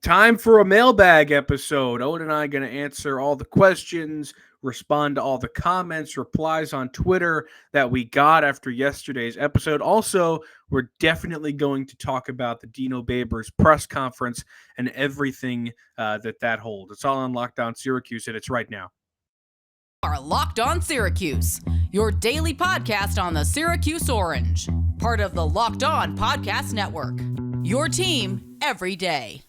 Time for a mailbag episode. Owen and I are going to answer all the questions, respond to all the comments, replies on Twitter that we got after yesterday's episode. Also, we're definitely going to talk about the Dino Babers press conference and everything that holds. It's all on Lockdown Syracuse, and it's right now. Are Locked On Syracuse, your daily podcast on the Syracuse Orange, part of the Locked On Podcast Network. Your team every day.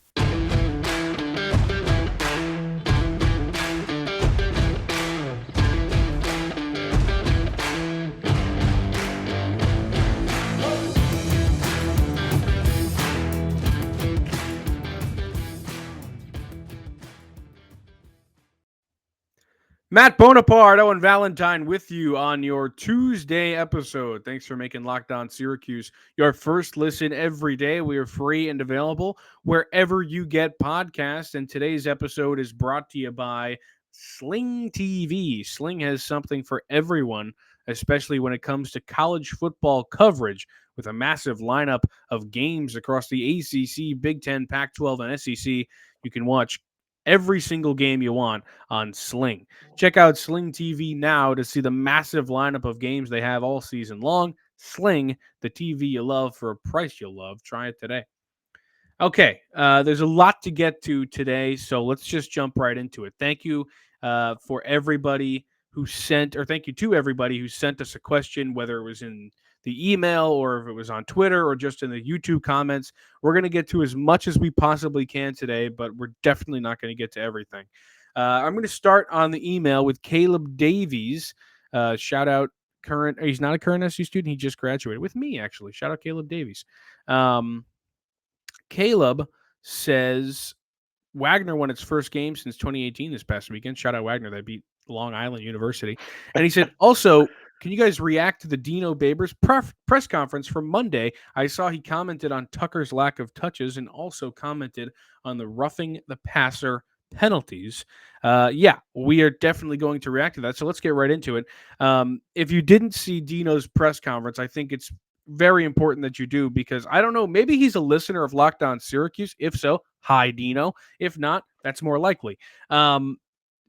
Matt Bonaparte, Owen Valentine with you on your Tuesday episode. Thanks for making Locked On Syracuse your first listen every day. We are free and available wherever you get podcasts. And today's episode is brought to you by Sling TV. Sling has something for everyone, especially when it comes to college football coverage, with a massive lineup of games across the ACC, Big Ten, Pac-12, and SEC. You can watch every single game you want on Sling. Check out Sling TV now to see the massive lineup of games they have all season long. Sling, the TV you love for a price you'll love. Try it today. Okay, there's a lot to get to today, so let's just jump right into it. Thank you for everybody who sent, or thank you to everybody who sent us a question, whether it was in the email or if it was on Twitter or just in the YouTube comments. We're going to get to as much as we possibly can today, but we're definitely not going to get to everything. I'm going to start on the email with Caleb Davies. Shout out current. He's not a current SU student. He just graduated with me, actually. Shout out Caleb Davies. Caleb says Wagner won its first game since 2018 this past weekend. Shout out Wagner. They beat Long Island University. And he said, also, can you guys react to the Dino Babers press conference from Monday? I saw he commented on Tucker's lack of touches and also commented on the roughing the passer penalties. Yeah, we are definitely going to react to that. So let's get right into it. If you didn't see Dino's press conference, I think it's very important that you do, because I don't know, maybe he's a listener of Locked On Syracuse. If so, hi, Dino. If not, that's more likely.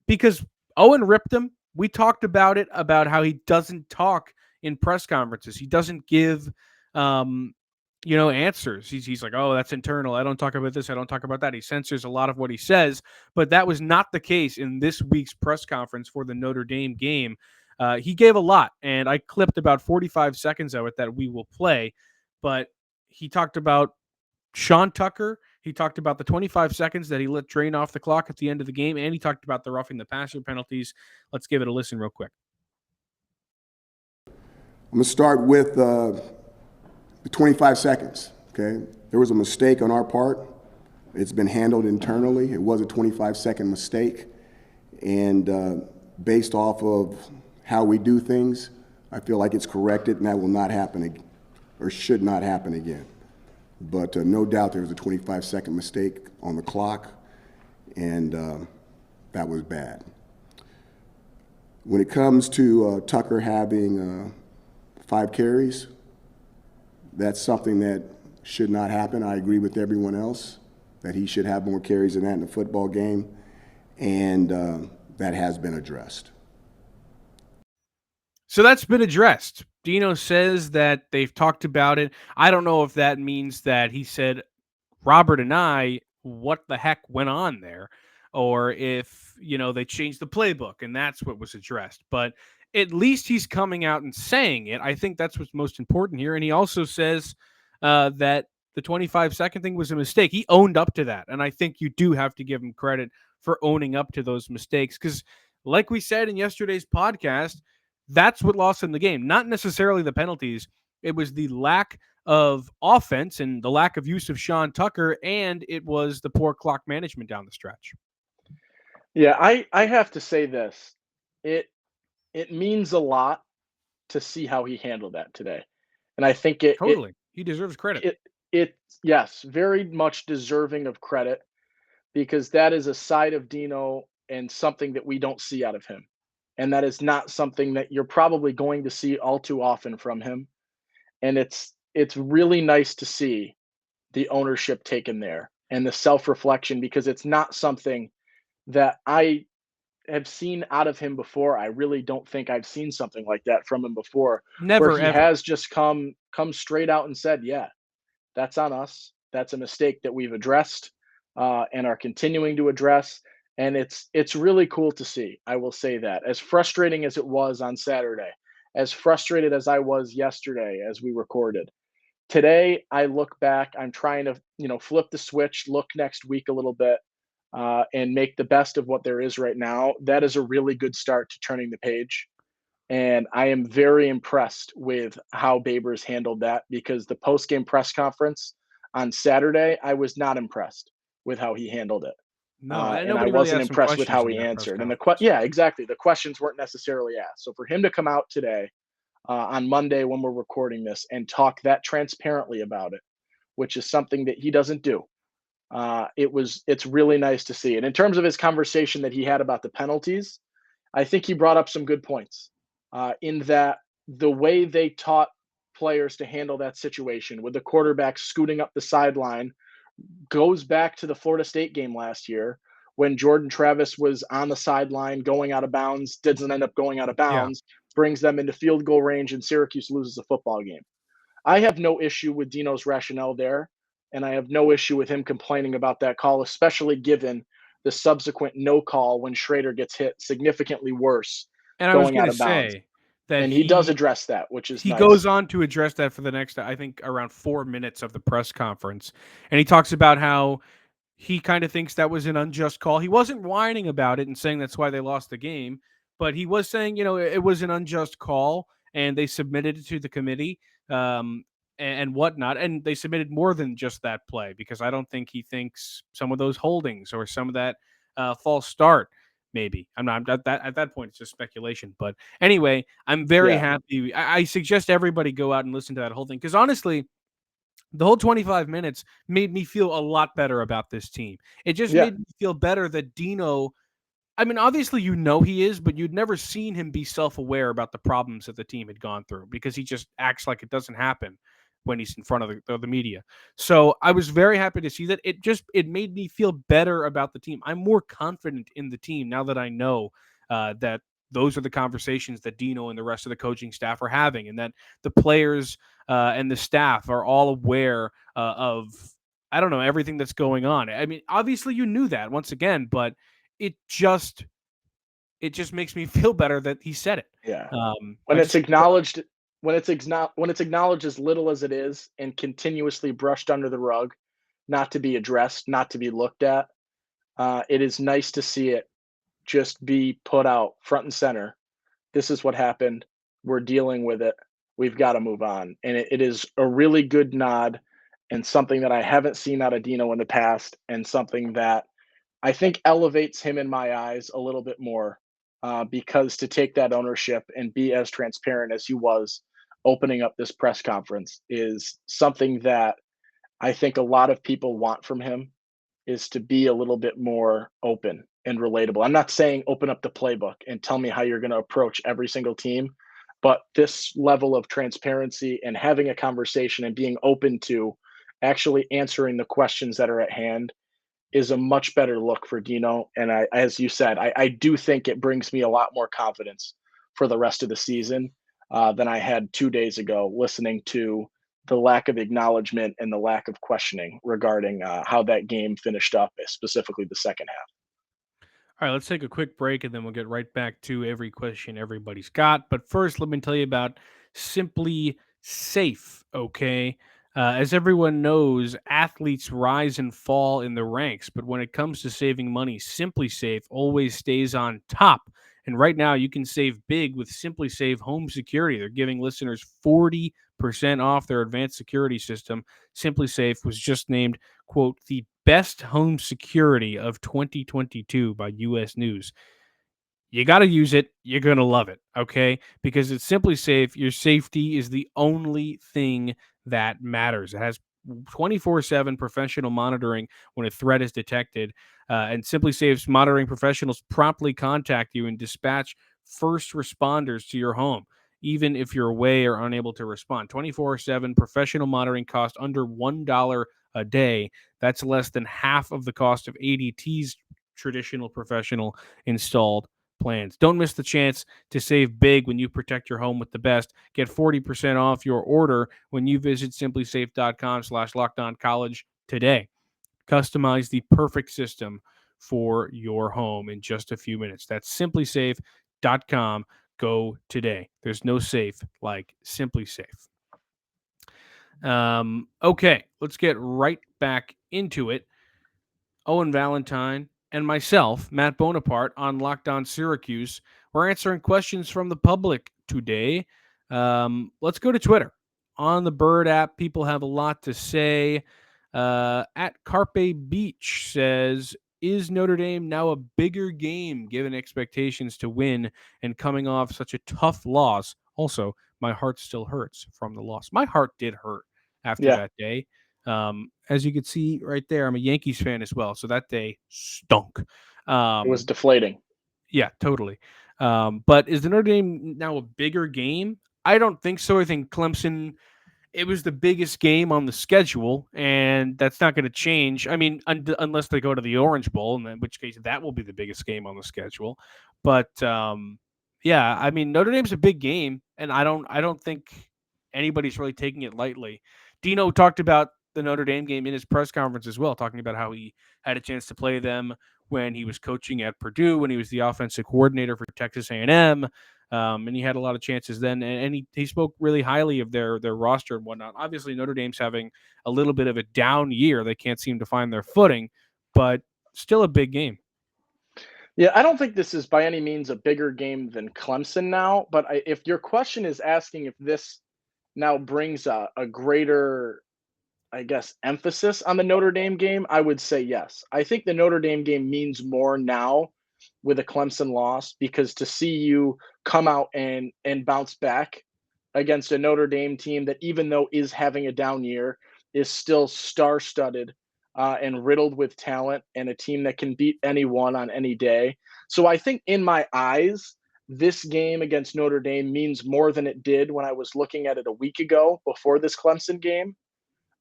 Because Owen ripped him. We talked about it, about how he doesn't talk in press conferences. He doesn't give, answers. He's like, oh, that's internal. I don't talk about this. I don't talk about that. He censors a lot of what he says, but that was not the case in this week's press conference for the Notre Dame game. He gave a lot, and I clipped about 45 seconds of it that we will play, but he talked about Sean Tucker. He talked about the 25 seconds that he let drain off the clock at the end of the game, and he talked about the roughing the passer penalties. Let's give it a listen real quick. I'm going to start with the 25 seconds, okay? There was a mistake on our part. It's been handled internally. It was a 25-second mistake, and based off of how we do things, I feel like it's corrected, and that will not happen or should not happen again. But no doubt there was a 25-second mistake on the clock, and that was bad. When it comes to Tucker having 5 carries, that's something that should not happen. I agree with everyone else that he should have more carries than that in a football game, and that has been addressed. So that's been addressed. Dino says that they've talked about it. I don't know if that means that he said, Robert and I, what the heck went on there, or if, they changed the playbook and that's what was addressed. But at least he's coming out and saying it. I think that's what's most important here. And he also says that the 25-second thing was a mistake. He owned up to that. And I think you do have to give him credit for owning up to those mistakes. Because like we said in yesterday's podcast, that's what lost him the game. Not necessarily the penalties. It was the lack of offense and the lack of use of Sean Tucker, and it was the poor clock management down the stretch. Yeah, I have to say this. It means a lot to see how he handled that today. And I think he deserves credit. Yes, very much deserving of credit, because that is a side of Dino and something that we don't see out of him. And that is not something that you're probably going to see all too often from him. And it's really nice to see the ownership taken there. and the self-reflection, because it's not something that I have seen out of him before. I really don't think I've seen something like that from him before, where Never he ever. has just come straight out and said, "Yeah, that's on us. That's a mistake that we've addressed and are continuing to address." And it's really cool to see. I will say that, as frustrating as it was on Saturday, as frustrated as I was yesterday as we recorded, today I look back. I'm trying to flip the switch, look next week a little bit, and make the best of what there is right now. That is a really good start to turning the page. And I am very impressed with how Babers handled that, because the post game press conference on Saturday, I was not impressed with how he handled it. No, and And I nobody really wasn't asked some impressed with questions how in he that press answered. And conference. yeah, exactly. The questions weren't necessarily asked. So for him to come out today on Monday when we're recording this and talk that transparently about it, which is something that he doesn't do, it's really nice to see. And in terms of his conversation that he had about the penalties, I think he brought up some good points, in that the way they taught players to handle that situation with the quarterback scooting up the sideline goes back to the Florida State game last year, when Jordan Travis was on the sideline going out of bounds, doesn't end up going out of Yeah. bounds, brings them into field goal range, and Syracuse loses a football game. I have no issue with Dino's rationale there, and I have no issue with him complaining about that call, especially given the subsequent no call when Schrader gets hit significantly worse And I was going going out to of bounds. say that And he does address that, which is he nice. goes on to address that for the next, I think, around 4 minutes of the press conference. And he talks about how he kind of thinks that was an unjust call. He wasn't whining about it and saying that's why they lost the game, but he was saying, it was an unjust call and they submitted it to the committee, and whatnot. And they submitted more than just that play, because I don't think he thinks some of those holdings or some of that false start. Maybe I'm not at that point. It's just speculation. But anyway, I'm very Yeah. happy. I suggest everybody go out and listen to that whole thing, because honestly, the whole 25 minutes made me feel a lot better about this team. It just Yeah. made me feel better that Dino, I mean, obviously, he is, but you'd never seen him be self-aware about the problems that the team had gone through, because he just acts like it doesn't happen when he's in front of the media. So I was very happy to see that. It made me feel better about the team. I'm more confident in the team now that I know that those are the conversations that Dino and the rest of the coaching staff are having, and that the players and the staff are all aware of, I don't know, everything that's going on. I mean, obviously you knew that once again, but it just makes me feel better that he said it. Yeah. I When it's just acknowledged, when it's acknowledged as little as it is and continuously brushed under the rug, not to be addressed, not to be looked at, it is nice to see it just be put out front and center. This is what happened. We're dealing with it. We've got to move on. And it is a really good nod, and something that I haven't seen out of Dino in the past, and something that I think elevates him in my eyes a little bit more, because to take that ownership and be as transparent as he was opening up this press conference is something that I think a lot of people want from him, is to be a little bit more open and relatable. I'm not saying open up the playbook and tell me how you're going to approach every single team, but this level of transparency and having a conversation and being open to actually answering the questions that are at hand is a much better look for Dino. And as you said, I do think it brings me a lot more confidence for the rest of the season than I had 2 days ago, listening to the lack of acknowledgement and the lack of questioning regarding how that game finished up, specifically the second half. All right, let's take a quick break and then we'll get right back to every question everybody's got. But first, let me tell you about Simply Safe, okay? As everyone knows, athletes rise and fall in the ranks, but when it comes to saving money, Simply Safe always stays on top. And right now, you can save big with Simply Safe Home Security. They're giving listeners 40% off their advanced security system. Simply Safe was just named, quote, the best home security of 2022 by US News. You got to use it. You're going to love it, okay? Because it's Simply Safe. Your safety is the only thing that matters. It has 24/7 professional monitoring when a threat is detected. And Simply Safe's monitoring professionals promptly contact you and dispatch first responders to your home, even if you're away or unable to respond. 24/7 professional monitoring costs under $1 a day. That's less than half of the cost of ADT's traditional professional installed plans. Don't miss the chance to save big when you protect your home with the best. Get 40% off your order when you visit simplisafe.com/lockedoncollege today. Customize the perfect system for your home in just a few minutes. That's simplisafe.com. Go today. There's no safe like SimpliSafe. Okay, let's get right back into it. Owen Valentine and myself, Matt Bonaparte, on Locked On Syracuse. We're answering questions from the public today. Let's go to Twitter. On the Bird app, people have a lot to say. At Carpe Beach says, is Notre Dame now a bigger game given expectations to win and coming off such a tough loss? Also, my heart still hurts from the loss. My heart did hurt after Yeah, that day. As you can see right there, I'm a Yankees fan as well, so that day stunk. it was Um, deflating. yeah, totally. But is the Notre Dame now a bigger game? I don't think so. I think Clemson, it was the biggest game on the schedule, and that's not going to change. I mean, unless they go to the Orange Bowl, in which case that will be the biggest game on the schedule. But yeah, I mean, Notre Dame's a big game, and I don't think anybody's really taking it lightly. Dino talked about the Notre Dame game in his press conference as well, talking about how he had a chance to play them when he was coaching at Purdue, when he was the offensive coordinator for Texas A&M. And he had a lot of chances then, and he spoke really highly of their roster and whatnot. Obviously, Notre Dame's having a little bit of a down year; they can't seem to find their footing, but still a big game. Yeah, I don't think this is by any means a bigger game than Clemson now. But if your question is asking if this now brings a greater, I guess, emphasis on the Notre Dame game, I would say yes. I think the Notre Dame game means more now with a Clemson loss because to see you come out and bounce back against a Notre Dame team that even though is having a down year is still star-studded and riddled with talent and a team that can beat anyone on any day. So I think in my eyes, this game against Notre Dame means more than it did when I was looking at it a week ago before this Clemson game.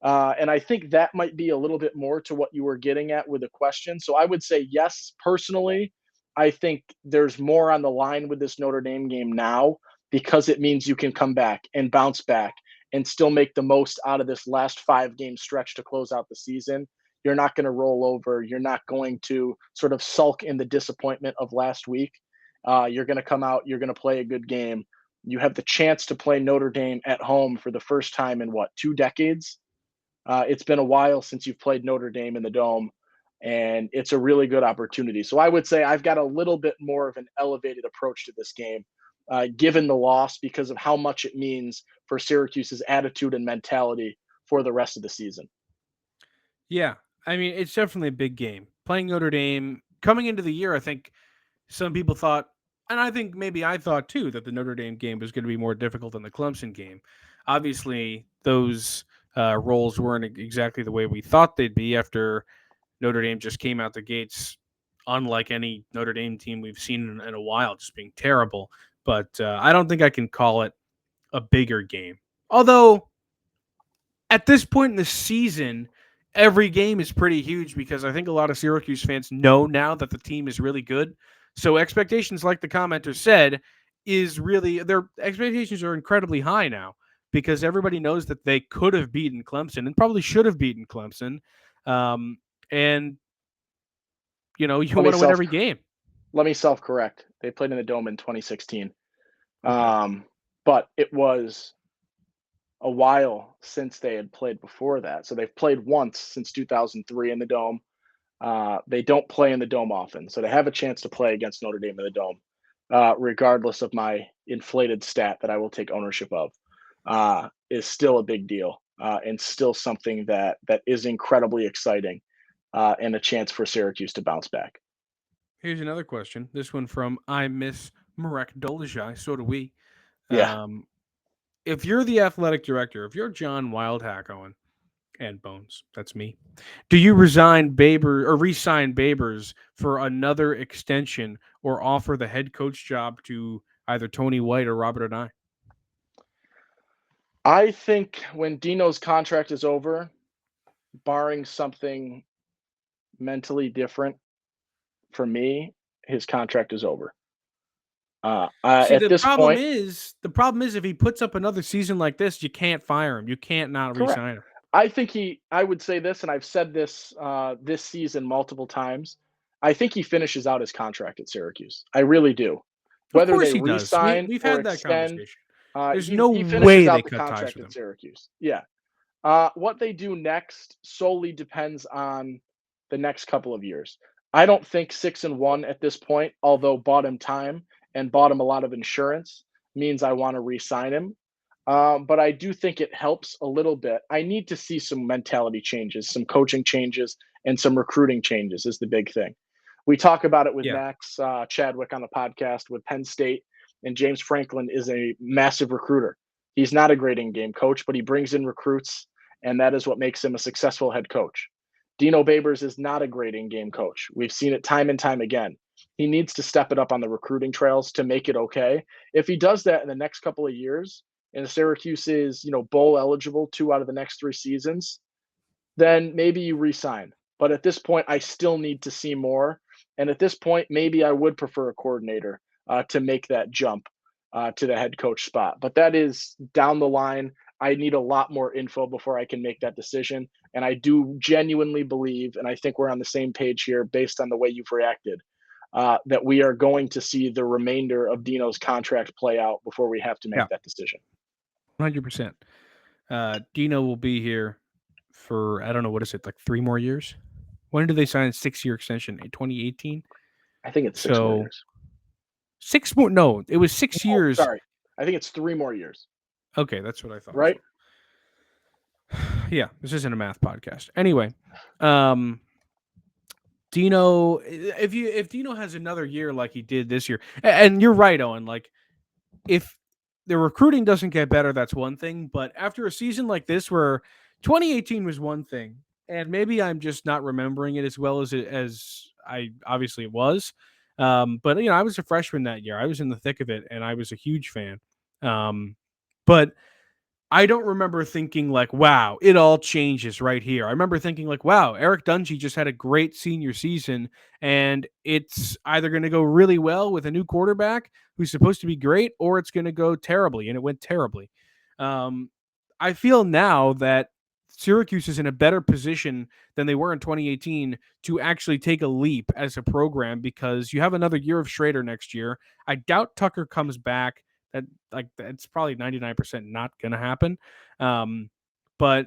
And I think that might be a little bit more to what you were getting at with the question. So I would say yes, personally. I think there's more on the line with this Notre Dame game now because it means you can come back and bounce back and still make the most out of this last 5 game stretch to close out the season. You're not going to roll over. You're not going to sort of sulk in the disappointment of last week. You're going to come out. You're going to play a good game. You have the chance to play Notre Dame at home for the first time in what, 2 decades? It's been a while since you've played Notre Dame in the Dome, and it's a really good opportunity. So I would say I've got a little bit more of an elevated approach to this game, given the loss, because of how much it means for Syracuse's attitude and mentality for the rest of the season. Yeah, I mean, it's definitely a big game. Playing Notre Dame coming into the year, I think some people thought, and I think maybe I thought too, that the Notre Dame game was going to be more difficult than the Clemson game. Obviously, those roles weren't exactly the way we thought they'd be after Notre Dame just came out the gates, unlike any Notre Dame team we've seen in a while, just being terrible. But I don't think I can call it a bigger game. Although at this point in the season, every game is pretty huge because I think a lot of Syracuse fans know now that the team is really good. So expectations, like the commenter said, is really their expectations are incredibly high now because everybody knows that they could have beaten Clemson and probably should have beaten Clemson. Um, and you know, you Let me want to win self every game. let me self correct. They played in the Dome in 2016, Okay. but it was a while since they had played before that. So they've played once since 2003 in the Dome. They don't play in the Dome often, so they have a chance to play against Notre Dame in the Dome, regardless of my inflated stat that I will take ownership of, is still a big deal and still something that is incredibly exciting and a chance for Syracuse to bounce back. Here's another question. This one from I Miss Marek Dolezaj. So do we. Yeah, Um, if you're the athletic director, if you're John Wildhack, Owen, and Bones, that's me. Do you resign Baber or resign Babers for another extension or offer the head coach job to either Tony White or Robert Anae? I think when Dino's contract is over, barring something mentally different, for me, his contract is over. See, At this point, the problem is if he puts up another season like this, you can't fire him. You can't not correct. re-sign him. I would say this, and I've said this this season multiple times. I think he finishes out his contract at Syracuse. I really do. Of Whether course they he does. re-sign We've or had that extend, conversation. There's no he finishes way they out the cut ties contract with at him. Syracuse. Yeah. What they do next solely depends on the next couple of years. I don't think 6-1 at this point, although bought him time and bought him a lot of insurance, means I want to re-sign him. But I do think it helps a little bit. I need to see some mentality changes, some coaching changes, and some recruiting changes is the big thing. We talk about it with Yeah. Max Chadwick on the podcast with Penn State, and James Franklin is a massive recruiter. He's not a great in-game coach, but he brings in recruits, and that is what makes him a successful head coach. Dino Babers is not a great in-game coach. We've seen it time and time again. He needs to step it up on the recruiting trails to make it okay. If he does that in the next couple of years, and Syracuse is, bowl eligible 2 out of the next 3 seasons, then maybe you resign. But at this point, I still need to see more. And at this point, maybe I would prefer a coordinator to make that jump to the head coach spot. But that is down the line. I need a lot more info before I can make that decision. And I do genuinely believe, and I think we're on the same page here based on the way you've reacted, that we are going to see the remainder of Dino's contract play out before we have to make Yeah. that decision. 100%. Dino will be here for, I don't know, what is it, like 3 more years? When did they sign a 6-year extension? In 2018? I think it's 6 more So years. 6 more. No, it was 6 Oh, years. sorry. I think it's 3 more years, Okay, that's what I thought. right? Yeah, this isn't a math podcast. Anyway, Dino, if Dino has another year like he did this year, and you're right, Owen, like if the recruiting doesn't get better, that's one thing. But after a season like this, where 2018 was one thing, and maybe I'm just not remembering it as well as I obviously it was. But I was a freshman that year. I was in the thick of it, and I was a huge fan. But I don't remember thinking like, wow, it all changes right here. I remember thinking like, wow, Eric Dungy just had a great senior season, and it's either going to go really well with a new quarterback who's supposed to be great, or it's going to go terribly, and it went terribly. I feel now that Syracuse is in a better position than they were in 2018 to actually take a leap as a program because you have another year of Schrader next year. I doubt Tucker comes back. That's probably 99% not going to happen. But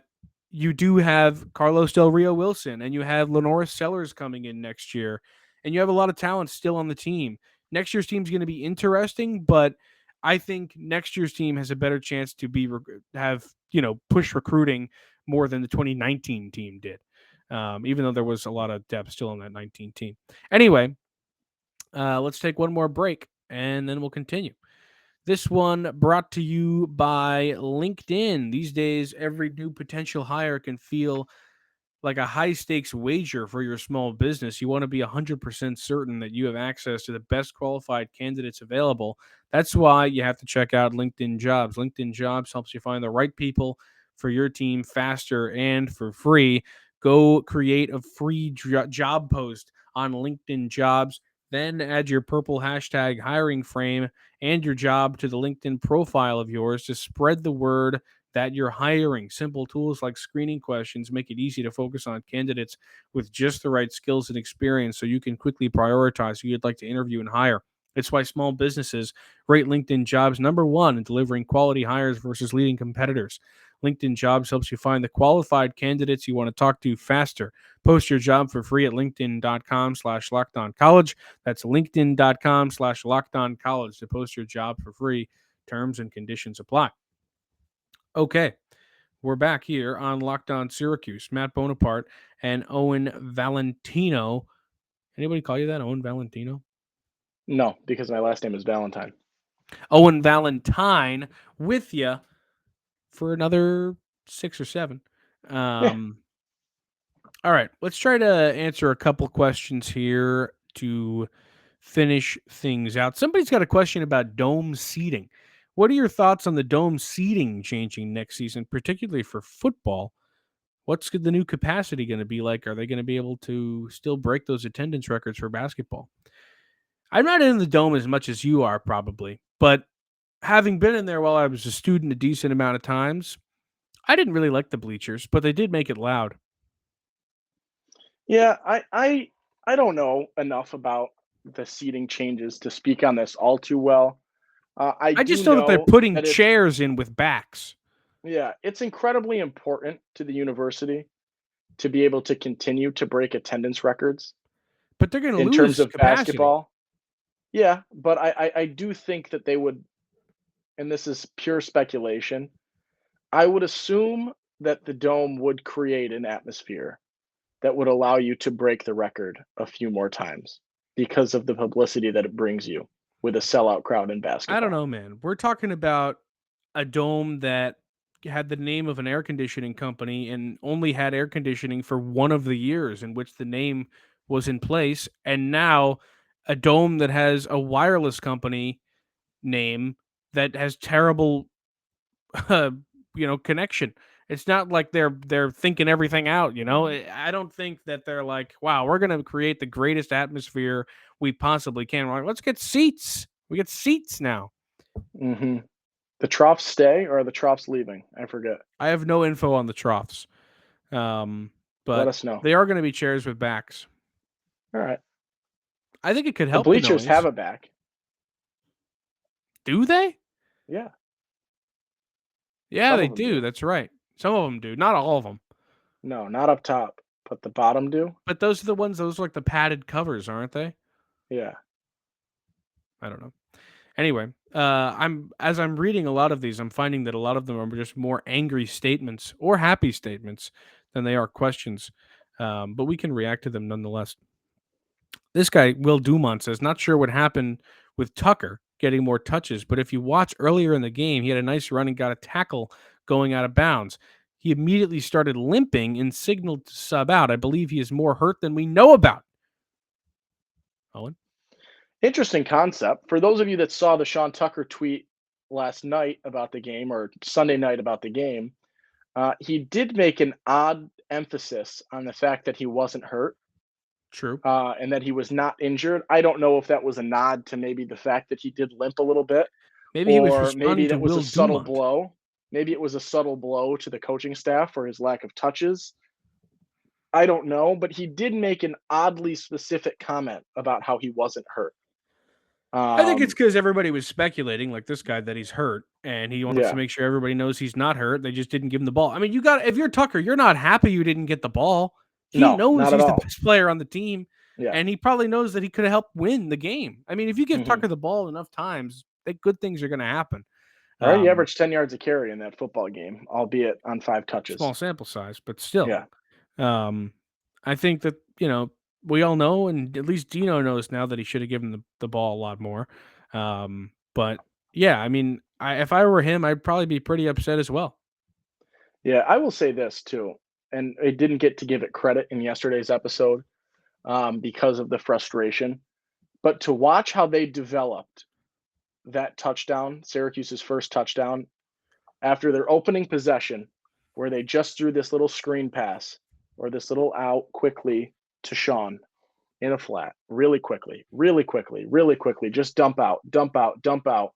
you do have Carlos Del Rio Wilson and you have Lenora Sellers coming in next year, and you have a lot of talent still on the team. Next year's team is going to be interesting, but I think next year's team has a better chance to push recruiting more than the 2019 team did. Even though there was a lot of depth still on that 19 team. Anyway, let's take one more break and then we'll continue. This one brought to you by LinkedIn. These days, every new potential hire can feel like a high stakes wager for your small business. You want to be 100% certain that you have access to the best qualified candidates available. That's why you have to check out LinkedIn Jobs. LinkedIn Jobs helps you find the right people for your team faster and for free. Go create a free job post on LinkedIn Jobs. Then add your purple hashtag hiring frame and your job to the LinkedIn profile of yours to spread the word that you're hiring. Simple tools like screening questions make it easy to focus on candidates with just the right skills and experience so you can quickly prioritize who you'd like to interview and hire. It's why small businesses rate LinkedIn Jobs #1 in delivering quality hires versus leading competitors. LinkedIn Jobs helps you find the qualified candidates you want to talk to faster. Post your job for free at linkedin.com/lockedoncollege. That's linkedin.com/lockedoncollege to post your job for free. Terms and conditions apply. Okay, we're back here on Locked On Syracuse. Matt Bonaparte and Owen Valentino. Anybody call you that, Owen Valentino? No, because my last name is Valentine. Owen Valentine with you for another 6 or 7. All right, let's try to answer a couple questions here to finish things out. Somebody's got a question about dome seating. What are your thoughts on the dome seating changing next season, particularly for football? What's the new capacity going to be like? Are they going to be able to still break those attendance records for basketball? I'm not in the Dome as much as you are, probably, but having been in there while I was a student a decent amount of times, I didn't really like the bleachers, but they did make it loud. Yeah, I don't know enough about the seating changes to speak on this all too well. I I do just know that they're know putting that it's chairs in with backs. yeah, it's incredibly important to the university to be able to continue to break attendance records But they're going to in terms lose of capacity. basketball. Yeah, but I do think that they would, and this is pure speculation, I would assume that the dome would create an atmosphere that would allow you to break the record a few more times because of the publicity that it brings you with a sellout crowd in I don't basketball. know, man. We're talking about a dome that had the name of an air conditioning company and only had air conditioning for one of the years in which the name was in place. And now a dome that has a wireless company name that has terrible uh, connection. It's not like they're thinking everything out, I don't think that they're like, wow, we're gonna create the greatest atmosphere we possibly can. We're like, let's get seats. We get seats now. Hmm. The troughs stay or are the troughs leaving? I forget. I have no info on the troughs, Let but us know. they are going to be chairs with backs. All right. I think it could The help the bleachers have noise. a back. Do they? Yeah, Yeah, some they of them do. do. That's right. Some of them do. Not all of them. No, not up top, but the bottom do. But those are the ones. Those are like the padded covers, aren't they? Yeah. I don't know. Anyway, I'm reading a lot of these, I'm finding that a lot of them are just more angry statements or happy statements than they are questions. But we can react to them nonetheless. This guy, Will Dumont, says, not sure what happened with Tucker getting more touches, but if you watch earlier in the game, he had a nice run and got a tackle going out of bounds. He immediately started limping and signaled to sub out. I believe he is more hurt than we know about. Owen? Interesting concept. For those of you that saw the Sean Tucker tweet last night about the game or Sunday night about the game, he did make an odd emphasis on the fact that he wasn't hurt True. and that he was not injured. I don't know if that was a nod to maybe the fact that he did limp a little bit, Maybe he was or maybe responding to that was a Will subtle Dumont. blow. Maybe it was a subtle blow to the coaching staff for his lack of touches. I don't know, but he did make an oddly specific comment about how he wasn't hurt. I think it's Um, because everybody was speculating, like this guy, that he's hurt, and he wants to yeah, make sure everybody knows he's not hurt. They just didn't give him the ball. I mean, if you're Tucker, you're not happy you didn't get the ball. He no, knows not at he's the all. best player on the team, Yeah. and he probably knows that he could have helped win the game. I mean, if you give Hmm. Tucker the ball enough times, good things are going to happen. All right, he averaged 10 yards a carry in that football game, albeit on 5 touches. Small sample size, but still. Yeah. Um, I think that, we all know, and at least Dino knows now that he should have given the ball a lot more. But yeah, I mean, if I were him, I'd probably be pretty upset as well. Yeah, I will say this too, and I didn't get to give it credit in yesterday's episode because of the frustration, but to watch how they developed that touchdown, Syracuse's first touchdown, after their opening possession, where they just threw this little screen pass or this little out quickly to Sean in a flat, really quickly, really quickly, really quickly, just dump out, dump out, dump out,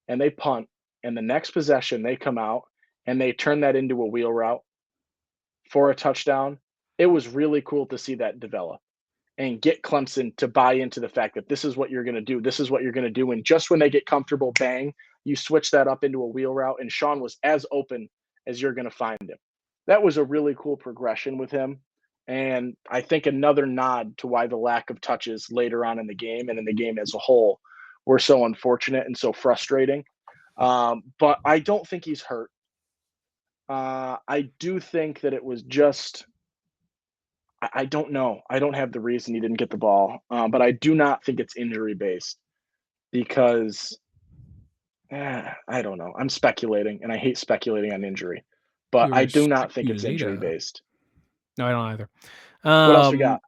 and they punt. And the next possession, they come out and they turn that into a wheel route for a touchdown. It was really cool to see that develop and get Clemson to buy into the fact that this is what you're going to do. This is what you're going to do. And just when they get comfortable, bang, you switch that up into a wheel route. And Sean was as open as you're going to find him. That was a really cool progression with him. And I think another nod to why the lack of touches later on in the game and in the game as a whole were so unfortunate and so frustrating. But I don't think he's hurt. I do think that it was just I don't know. I don't have the reason he didn't get the ball, but I do not think it's injury based because I don't know. I'm speculating, and I hate speculating on injury, but I You're a do not think it's injury speculator. based. No, I don't either. What else we got?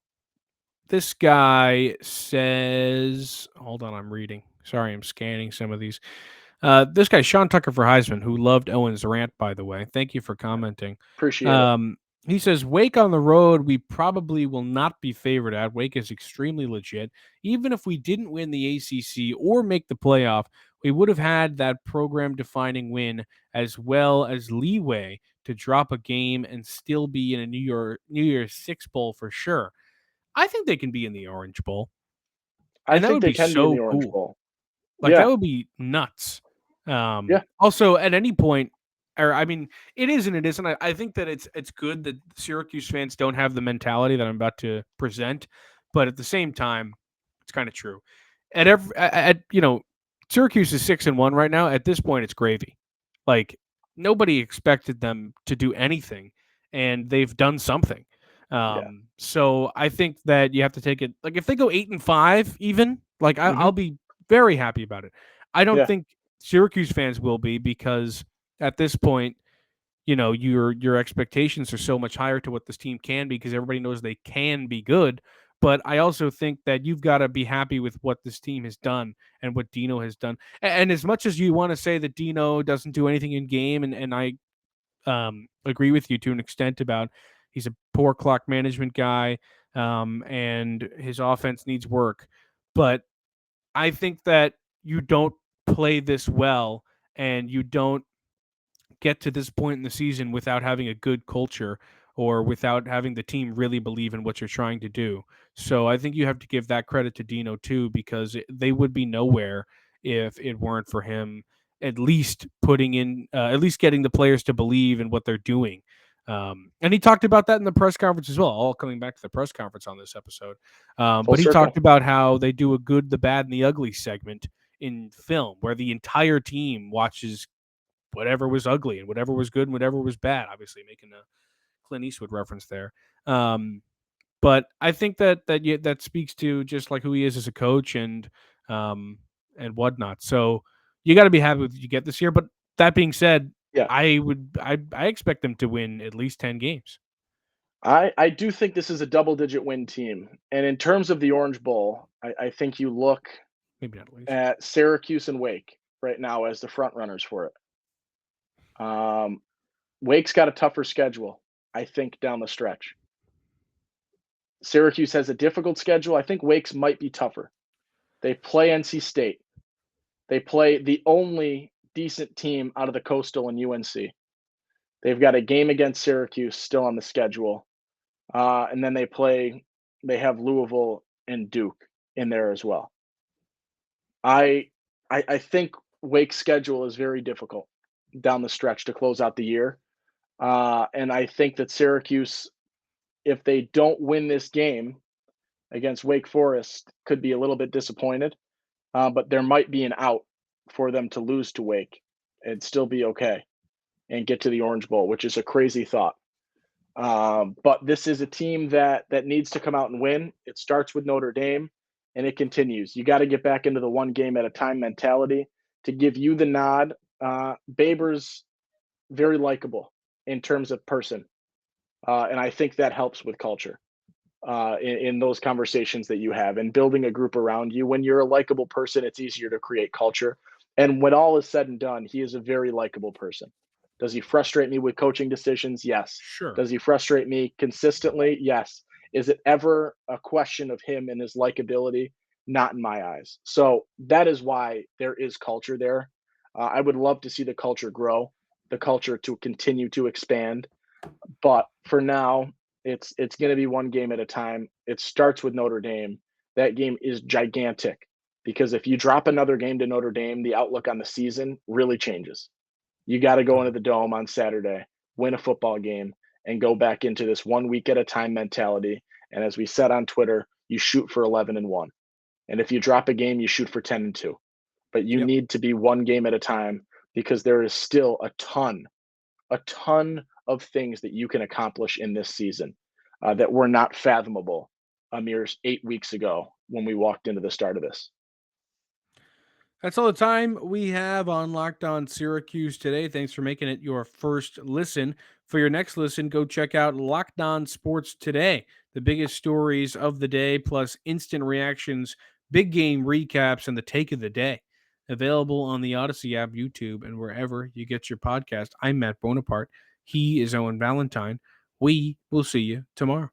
This guy says, hold on, I'm reading. Sorry, I'm scanning some of these. This guy, Sean Tucker for Heisman, who loved Owen's rant, by the way. Thank you for commenting. Appreciate it. He says, Wake on the road, we probably will not be favored at. Wake is extremely legit. Even if we didn't win the ACC or make the playoff, we would have had that program defining win as well as leeway to drop a game and still be in a New Year's Six Bowl for sure. I think they can be in the Orange Bowl, I and that think would they be can be in the so Orange cool. Bowl. Like that Yeah, would be nuts. yeah, Also, at any point, or I mean, it is and it isn't. I think that it's good that Syracuse fans don't have the mentality that I'm about to present, but at the same time, it's kind of true. At Syracuse is 6-1 right now. At this point, it's gravy. Like nobody expected them to do anything, and they've done something. yeah. So I think that you have to take it like if they go 8-5, even like Hmm. I'll be very happy about it. I don't Yeah, think Syracuse fans will be because at this point, your expectations are so much higher to what this team can be because everybody knows they can be good. But I also think that you've got to be happy with what this team has done and what Dino has done. And as much as you want to say that Dino doesn't do anything in game, and I agree with you to an extent about he's a poor clock management guy, and his offense needs work. But I think that you don't play this well and you don't get to this point in the season without having a good culture or without having the team really believe in what you're trying to do. So I think you have to give that credit to Dino too, because they would be nowhere if it weren't for him at least putting in, at least getting the players to believe in what they're doing. And he talked about that in the press conference as well, all coming back to the press conference on this episode. full But he talked circle. about how they do a good, the bad, and the ugly segment in film where the entire team watches whatever was ugly and whatever was good and whatever was bad. Obviously, making a Clint Eastwood reference there. Um, but I think that speaks to just like who he is as a coach um, and whatnot. So you got to be happy with what you get this year. But that being said, Yeah, I expect them to win at least 10 games. I do think this is a double-digit win team, and in terms of the Orange Bowl, I think you look Maybe not at least. at Syracuse and Wake right now as the front runners for it. Wake's got a tougher schedule, I think, down the stretch. Syracuse has a difficult schedule. I think Wake's might be tougher. They play NC State. They play the only decent team out of the Coastal and UNC. They've got a game against Syracuse still on the schedule, and then they have Louisville and Duke in there as well. I I think Wake's schedule is very difficult down the stretch to close out the year, and I think that Syracuse, if they don't win this game against Wake Forest, could be a little bit disappointed. But there might be an out for them to lose to Wake and still be okay and get to the Orange Bowl, which is a crazy thought. But this is a team that needs to come out and win. It starts with Notre Dame, and it continues. You got to get back into the one game at a time mentality to give you the nod. Babers very likable in terms of person, and I think that helps with culture in those conversations that you have and building a group around you. When you're a likable person, it's easier to create culture. And when all is said and done, he is a very likable person. Does he frustrate me with coaching decisions? Yes. Sure. Does he frustrate me consistently? Yes. Is it ever a question of him and his likability? Not in my eyes. So that is why there is culture there. I would love to see the culture grow, the culture to continue to expand. But for now, it's going to be one game at a time. It starts with Notre Dame. That game is gigantic because if you drop another game to Notre Dame, the outlook on the season really changes. You got to go into the dome on Saturday, win a football game, and go back into this 1 week at a time mentality. And as we said on Twitter, you shoot for 11-1. And if you drop a game, you shoot for 10-2. But you Yep. need to be one game at a time because there is still a ton of things that you can accomplish in this season that were not fathomable a mere 8 weeks ago when we walked into the start of this. That's all the time we have on Locked On Syracuse today. Thanks for making it your first listen. For your next listen, go check out Locked On Sports Today, the biggest stories of the day, plus instant reactions, big game recaps, and the take of the day. Available on the Odyssey app, YouTube, and wherever you get your podcast. I'm Matt Bonaparte. He is Owen Valentine. We will see you tomorrow.